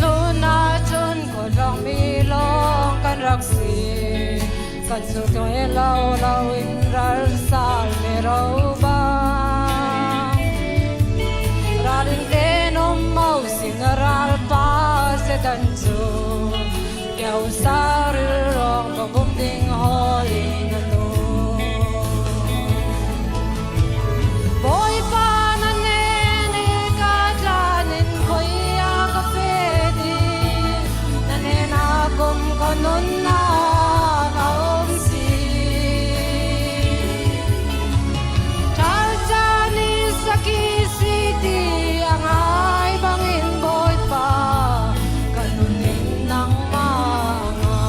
luna chun ko long mi long kan raksi kan su toy lau lau in ral sal me rau ba raling de no mau sinaral pa se dan chu keu sar rong bom ding holi na no boy pa na ne ne ka janin khoi a ka fe di na ne na gom konon na ka om si chal jani saki si di ang ai bangin boy pa kanunin nang mga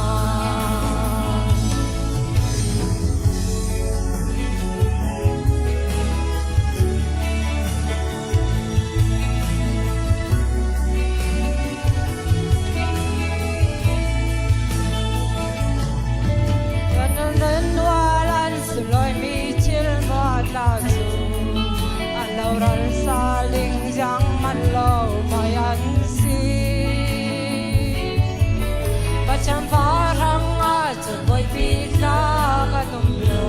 kanunin walan suloy mi chil mo at lazo alaw ral saling jang man lo mayan si Bacham parang aja boy pita katumlo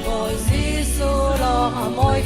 boy si sulong amoy